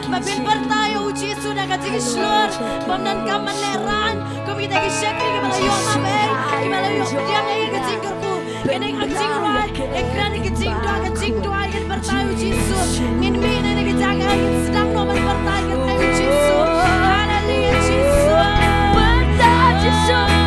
Mabilbar tayo, O Jesus, na katigislor. Pamnan ka maneran. Kumita gisyak, kimalayo mamay. Kimalayo, diyan ay katingkar ko. Kanay kating rai. Ekran kating doa, kating doa. Mabilbar tayo, O Jesus. Nginmi na nagitagan. Sedang no mabilbar tayo, O Jesus. Hallelujah, Jesus. Berta Jesus.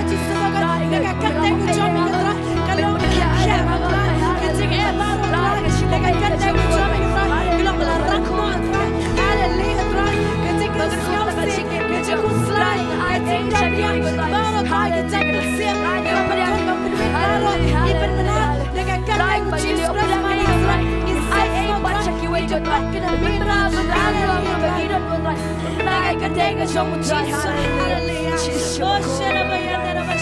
Jesus baga lega Kyrteng ku jomi katra kalau ya katra keting baru lega Kyrteng ku jomi katra kalau melarang mo hallelujah katra keting selfie keting slide keting dia baru kaya keting siap kalau betul betul baru iban benar lega Kyrteng ku Jesus mana katra is baca kiwet mat kena mira hallelujah lega Kyrteng ku jomi Jesus hallelujah oh shalabaya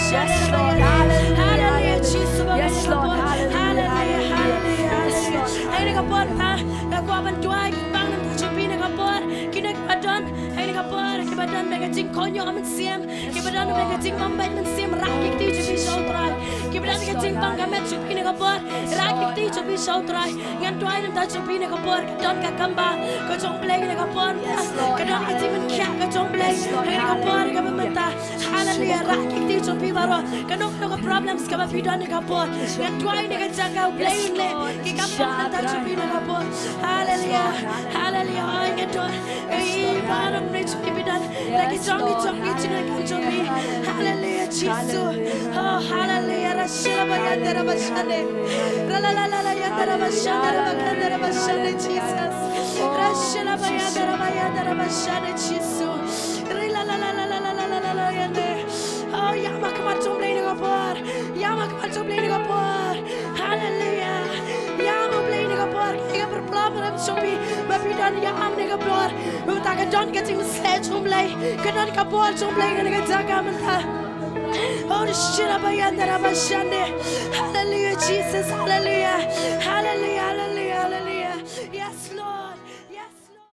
Yes, Lord, hallelujah. hallelujah Jesus Yes, Lord, hallelujah hallelujah Yes, Lord. Hai kapor ta aku aban tuai bang nam chupi ne kapor kina badan hai kapor ke badan daga jing konyo aman siam ke badan daga jing mambai man siam rakik ti chupi sautrai ke badan daga jing bang kamet chupi ne kapor rakik ti chupi sautrai ngan tuai nam ta chupi ne kapor don ka kamba ko jong play ne kapor ka don ka jing man kya ka jong play hai kapor ka mamata hallelujah rakik ti chupi baro ka no problems ka ba pidon ne kapor ngan tuai ne ka jaga play le ki kapor na ta chupi ne kapor hallelujah hallelujah ai ngetor ei barang ne chupi bidan lagi jongi chine kan chupi hallelujah Jesus oh hallelujah rashila bayandara bashane la la la la yandara bashane Jesus rashila bayandara bashane Jesus la la la la la la la yande oh yamak macam ni kapor yamak macam ni kapor hallelujah yamak play ni kapor kita berpelabur chopi bapidan yam ni kapor kita akan don keting set chumlay kedan kapor chumlay ni jaga mentah oh shira bayandara bashande hallelujah Jesus hallelujah